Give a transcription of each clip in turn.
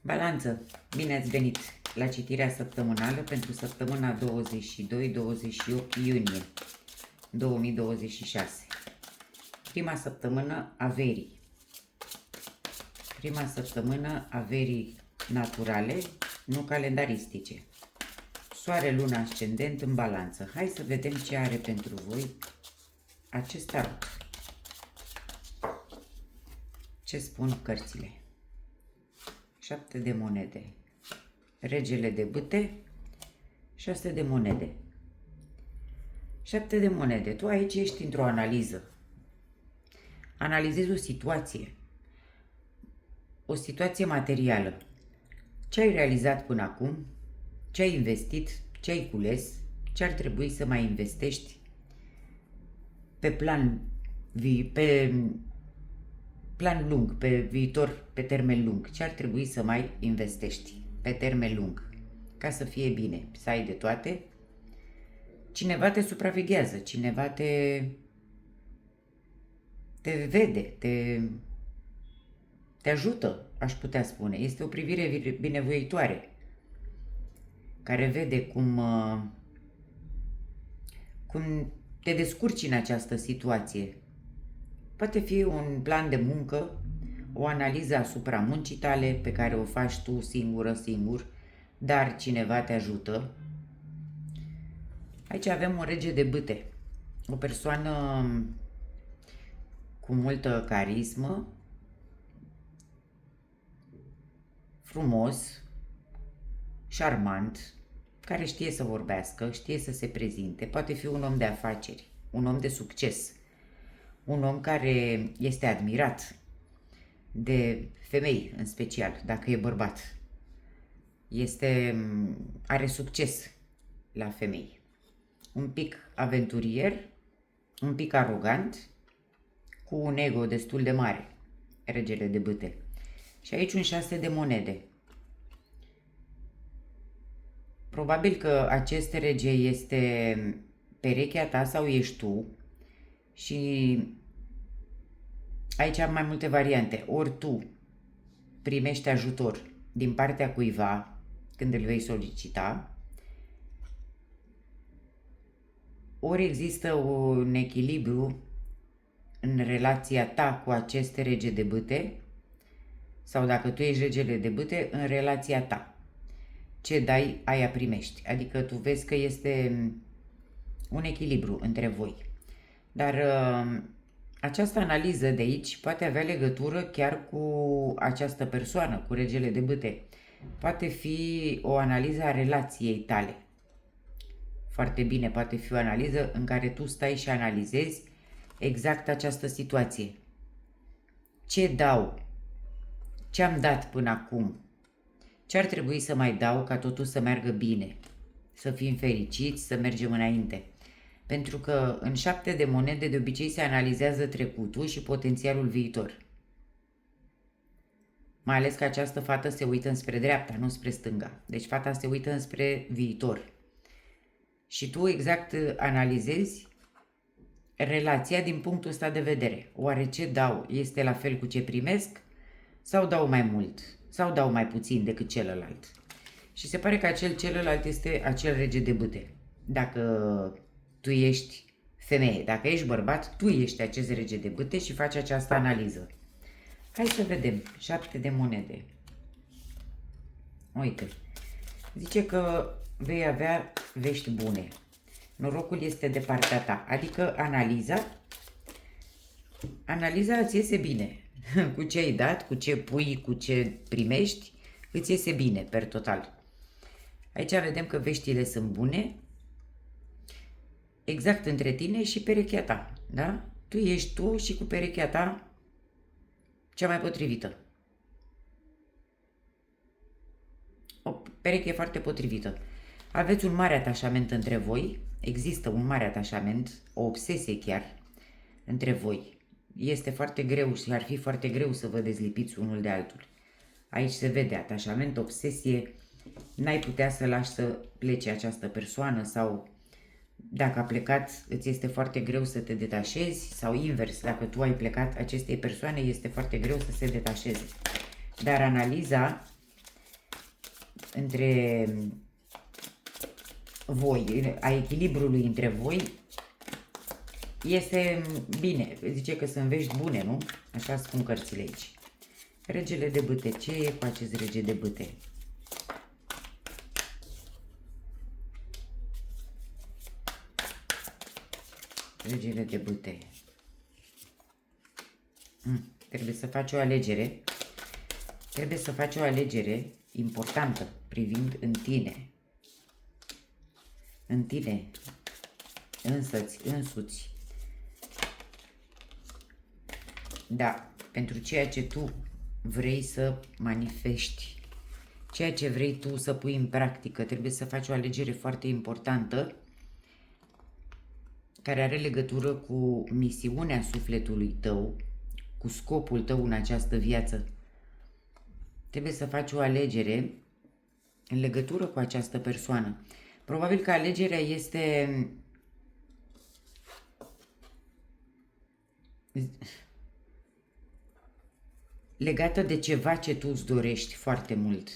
Balanță, bine ați venit la citirea săptămânală pentru săptămâna 22-28 iunie 2026. Prima săptămână a verii. Prima săptămână a verii naturale, nu calendaristice. Soare, luna, ascendent în balanță. Hai să vedem ce are pentru voi acest tarot. Ce spun cărțile? 7 de monede, regele de bâte, 6 de monede. 7 de monede. Tu aici ești într-o analiză. Analizezi o situație materială. Ce ai realizat până acum, ce ai investit, ce ai cules, ce ar trebui să mai investești pe plan lung, pe viitor, pe termen lung. Ce ar trebui să mai investești pe termen lung ca să fie bine, să ai de toate. Cineva te supraveghează, cineva te vede, te ajută, aș putea spune. Este o privire binevoitoare care vede cum te descurci în această situație. Poate fi un plan de muncă, o analiză asupra muncii tale pe care o faci tu singur, dar cineva te ajută. Aici avem un rege de bâte, o persoană cu multă carismă, frumos, șarmant, care știe să vorbească, știe să se prezinte, poate fi un om de afaceri, un om de succes, un om care este admirat de femei în special, dacă e bărbat. Are succes la femei. Un pic aventurier, un pic arogant, cu un ego destul de mare, regele de bâte. Și aici un 6 de monede. Probabil că acest rege este perechea ta sau ești tu și aici am mai multe variante. Ori tu primești ajutor din partea cuiva când îl vei solicita, ori există un echilibru în relația ta cu acest rege de bâte, sau dacă tu ești regele de bâte, în relația ta. Ce dai, aia primești. Adică tu vezi că este un echilibru între voi. Dar această analiză de aici poate avea legătură chiar cu această persoană, cu regele de bâte. Poate fi o analiză a relației tale. Foarte bine, poate fi o analiză în care tu stai și analizezi exact această situație. Ce dau? Ce am dat până acum? Ce ar trebui să mai dau ca totul să meargă bine? Să fim fericiți, să mergem înainte. Pentru că în 7 de monede de obicei se analizează trecutul și potențialul viitor. Mai ales că această fată se uită înspre dreapta, nu spre stânga. Deci fata se uită înspre viitor. Și tu exact analizezi relația din punctul ăsta de vedere. Oare ce dau este la fel cu ce primesc? Sau dau mai mult? Sau dau mai puțin decât celălalt? Și se pare că celălalt este acel rege de bâte. Dacă tu ești femeie, dacă ești bărbat, tu ești acest rege de bâte și faci această analiză. Hai să vedem. 7 de monede. Uite. Zice că vei avea vești bune. Norocul este de partea ta. Adică analiza îți iese bine. Cu ce ai dat, cu ce pui, cu ce primești, îți iese bine, per total. Aici vedem că veștile sunt bune, exact între tine și perechea ta, da? Tu ești tu și cu perechea ta cea mai potrivită. O pereche foarte potrivită. Aveți un mare atașament între voi, există un mare atașament, o obsesie chiar, între voi. Este foarte greu și ar fi foarte greu să vă dezlipiți unul de altul. Aici se vede atașament, obsesie, n-ai putea să lași să plece această persoană sau dacă a plecat îți este foarte greu să te detașezi sau invers, dacă tu ai plecat acestei persoane este foarte greu să se detașeze. Dar analiza între voi, a echilibrului între voi, este bine. Zice că sunt vești bune, nu? Așa spun cărțile aici. Regele de bâte. Ce e cu acest rege de bâte? Regele de bâte. Trebuie să faci o alegere. Trebuie să faci o alegere importantă privind în tine. În tine însuți. Da, pentru ceea ce tu vrei să manifesti, ceea ce vrei tu să pui în practică, trebuie să faci o alegere foarte importantă care are legătură cu misiunea sufletului tău, cu scopul tău în această viață. Trebuie să faci o alegere în legătură cu această persoană. Probabil că alegerea este legată de ceva ce tu îți dorești foarte mult.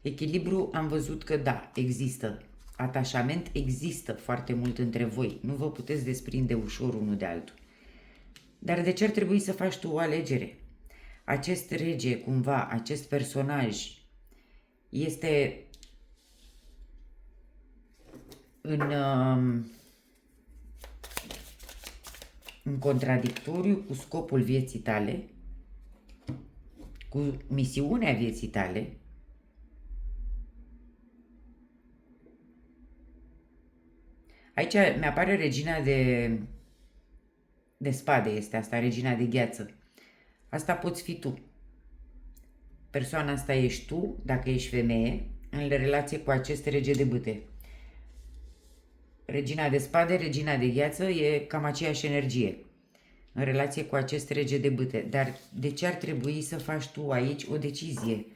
Echilibru, am văzut că da, există. Atașament există foarte mult între voi. Nu vă puteți desprinde ușor unul de altul. Dar de ce ar trebui să faci tu o alegere? Acest rege, cumva, acest personaj este în contradictoriu cu scopul vieții tale, cu misiunea vieții tale. Aici mi-apare regina de spade, este asta, regina de gheață. Asta poți fi tu. Persoana asta ești tu, dacă ești femeie, în relație cu acest rege de bâte. Regina de spade, regina de gheață, e cam aceeași energie în relație cu acest rege de bâte. Dar de ce ar trebui să faci tu aici o decizie?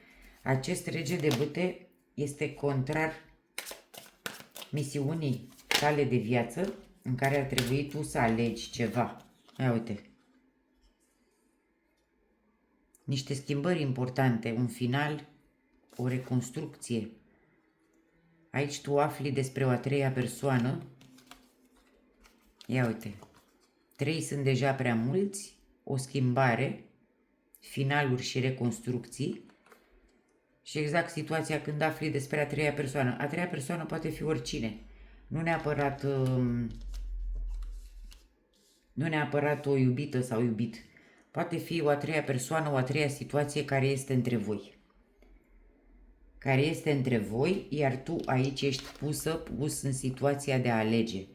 Acest rege de bâte este contrar misiunii tale de viață, în care ar trebui tu să alegi ceva. Ia uite. Niște schimbări importante, un final, o reconstrucție. Aici tu afli despre o a treia persoană. Ia uite. 3 sunt deja prea mulți, o schimbare, finaluri și reconstrucții. Și exact situația când afli despre a treia persoană. A treia persoană poate fi oricine. Nu neapărat o iubită sau iubit. Poate fi o a treia persoană, o a treia situație care este între voi. Care este între voi, iar tu aici ești pus în situația de a alege.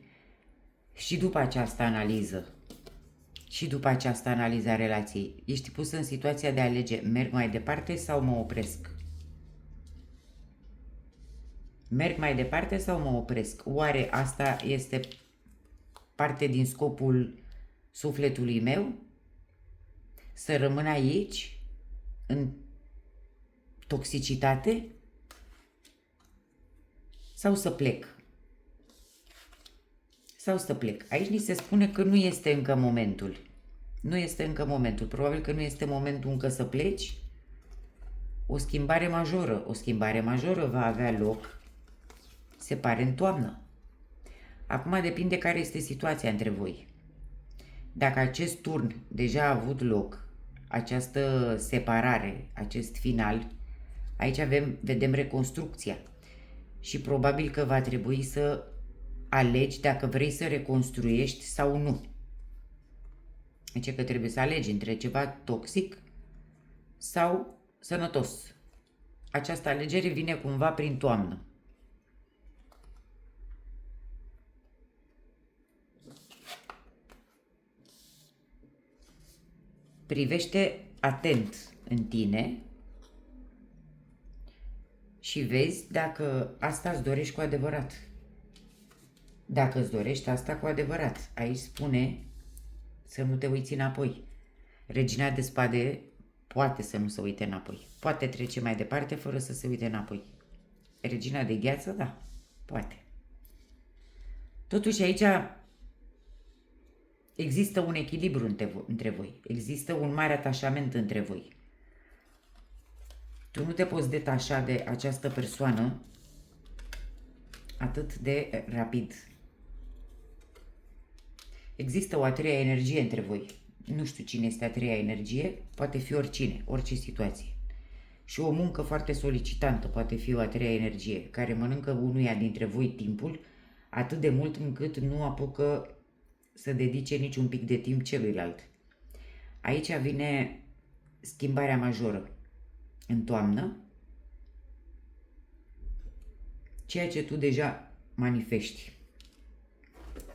Și după această analiză a relației, ești pus în situația de a alege, merg mai departe sau mă opresc? Merg mai departe sau mă opresc? Oare asta este parte din scopul sufletului meu? Să rămân aici, în toxicitate? Sau să plec? Sau să plec? Aici ni se spune că nu este încă momentul. Nu este încă momentul. Probabil că nu este momentul încă să pleci. O schimbare majoră va avea loc, se pare, în toamnă. Acum depinde care este situația între voi. Dacă acest turn deja a avut loc, această separare, acest final, aici vedem reconstrucția. Și probabil că va trebui să alegi dacă vrei să reconstruiești sau nu. Deci că trebuie să alegi între ceva toxic sau sănătos. Această alegere vine cumva prin toamnă. Privește atent în tine și vezi dacă asta îți dorești cu adevărat. Dacă îți dorești asta cu adevărat. Aici spune să nu te uiți înapoi. Regina de spade poate să nu se uite înapoi. Poate trece mai departe fără să se uite înapoi. Regina de gheață, da, poate. Totuși aici există un echilibru între voi. Există un mare atașament între voi. Tu nu te poți detașa de această persoană atât de rapid. Există o a treia energie între voi. Nu știu cine este a treia energie, poate fi oricine, orice situație. Și o muncă foarte solicitantă poate fi o a treia energie, care mănâncă unuia dintre voi timpul atât de mult încât nu apucă să dedice niciun pic de timp celuilalt. Aici vine schimbarea majoră în toamnă, ceea ce tu deja manifesti.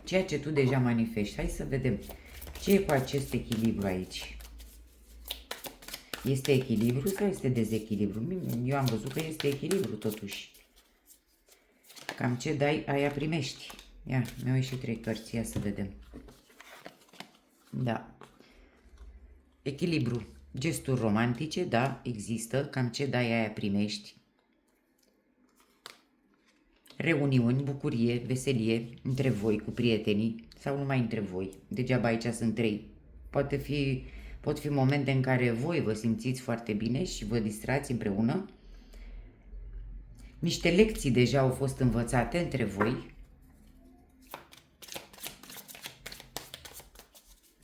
Ceea ce tu deja manifesti. Hai să vedem ce e cu acest echilibru aici. Este echilibru sau este dezechilibru? Eu am văzut că este echilibru totuși. Cam ce dai, aia primești. Ia, mi-au ieșit 3 cărți, ia să vedem. Da. Echilibru. Gesturi romantice, da, există. Cam ce dai, aia primești. Reuniuni, bucurie, veselie între voi cu prietenii sau numai între voi. Degeaba aici sunt 3. Pot fi momente în care voi vă simțiți foarte bine și vă distrați împreună. Niște lecții deja au fost învățate între voi.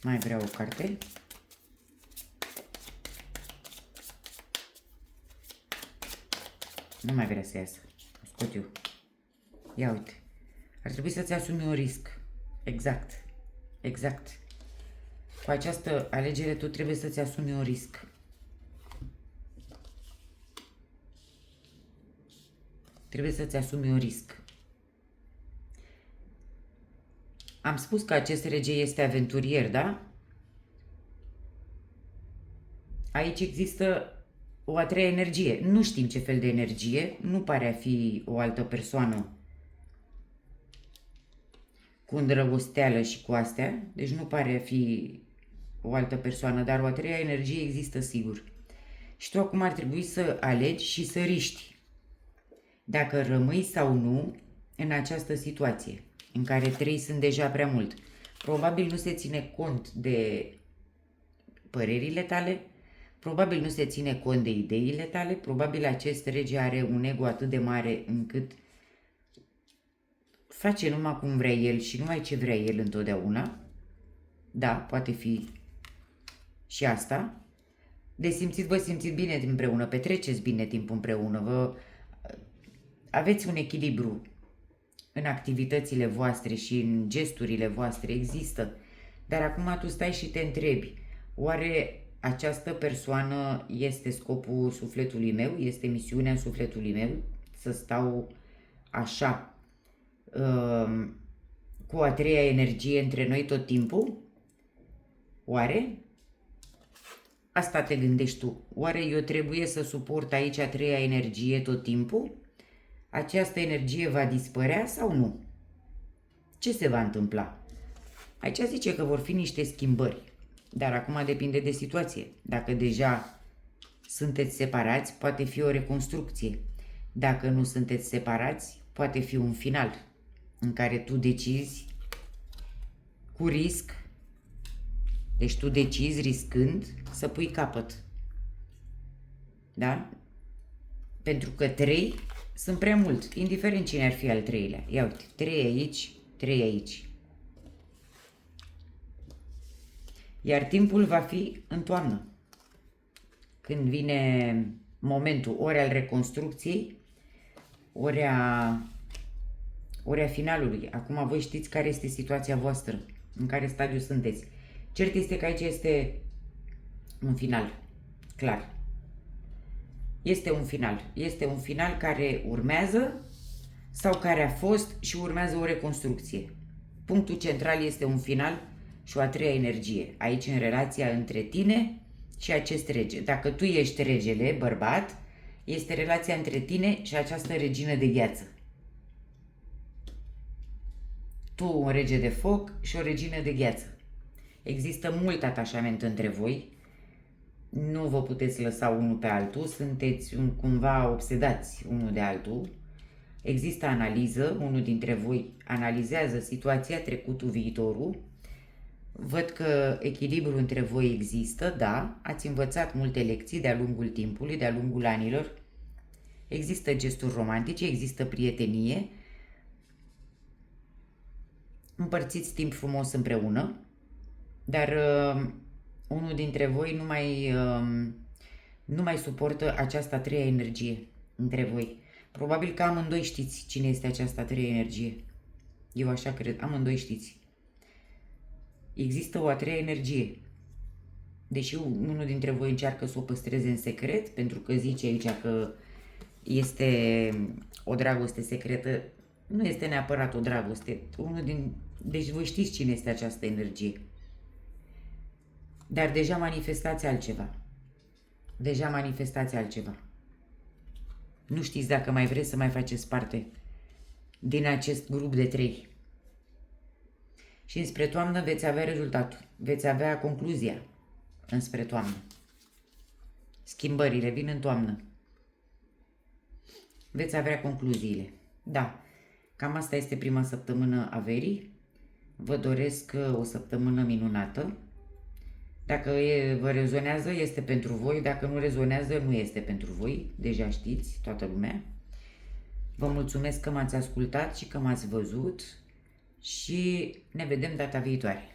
Mai vreau o carte. Nu mai vrea să iasă. O scot eu. Ia uite. Ar trebui să-ți asumi un risc. Exact. Exact. Cu această alegere tu trebuie să-ți asumi un risc. Trebuie să-ți asumi un risc. Am spus că acest rege este aventurier, da? Aici există o a treia energie. Nu știm ce fel de energie. Nu pare a fi o altă persoană cu îndrăgosteală și cu astea. Deci nu pare a fi o altă persoană, dar o a treia energie există sigur. Și tu acum ar trebui să alegi și să riști. Dacă rămâi sau nu în această situație, în care 3 sunt deja prea mult. Probabil nu se ține cont de părerile tale, probabil nu se ține cont de ideile tale, probabil acest rege are un ego atât de mare încât face numai cum vrea el și numai ce vrea el întotdeauna. Da, poate fi și asta. De simțit, vă simțiți bine împreună, petreceți bine timp împreună, vă aveți un echilibru în activitățile voastre și în gesturile voastre, există. Dar acum tu stai și te întrebi, oare această persoană este scopul sufletului meu, este misiunea sufletului meu, să stau așa, cu a treia energie între noi tot timpul? Oare? Asta te gândești tu. Oare eu trebuie să suport aici a treia energie tot timpul? Această energie va dispărea sau nu? Ce se va întâmpla? Aici zice că vor fi niște schimbări, dar acum depinde de situație. Dacă deja sunteți separați, poate fi o reconstrucție. Dacă nu sunteți separați, poate fi un final în care tu decizi cu risc, deci tu decizi riscând să pui capăt. Da? Pentru că 3 sunt prea mult, indiferent cine ar fi al treilea. Ia uite, 3 aici, 3 aici. Iar timpul va fi în toamnă. Când vine momentul ori al reconstrucției, ori a finalului. Acum voi știți care este situația voastră, în care stadiu sunteți. Cert este că aici este un final, clar. Este un final. Este un final care urmează sau care a fost și urmează o reconstrucție. Punctul central este un final și o a treia energie. Aici în relația între tine și acest rege. Dacă tu ești regele, bărbat, este relația între tine și această regină de gheață. Tu un rege de foc și o regină de gheață. Există mult atașament între voi. Nu vă puteți lăsa unul pe altul, sunteți cumva obsedați unul de altul. Există analiză, unul dintre voi analizează situația, trecutul, viitorul. Văd că echilibrul între voi există, da, ați învățat multe lecții de-a lungul timpului, de-a lungul anilor. Există gesturi romantice, există prietenie, împărțiți timp frumos împreună, dar unul dintre voi nu mai suportă această a treia energie între voi. Probabil că amândoi știți cine este această a treia energie. Eu așa cred, amândoi știți. Există o a treia energie. Deși unul dintre voi încearcă să o păstreze în secret, pentru că zice aici că este o dragoste secretă, nu este neapărat o dragoste. Deci voi știți cine este această energie. Dar deja manifestați altceva. Deja manifestați altceva. Nu știți dacă mai vreți să mai faceți parte din acest grup de 3. Și înspre toamnă veți avea rezultatul. Veți avea concluzia înspre toamnă. Schimbările vin în toamnă. Veți avea concluziile. Da, cam asta este prima săptămână a verii. Vă doresc o săptămână minunată. Dacă vă rezonează, este pentru voi. Dacă nu rezonează, nu este pentru voi. Deja știți, toată lumea. Vă mulțumesc că m-ați ascultat și că m-ați văzut și ne vedem data viitoare.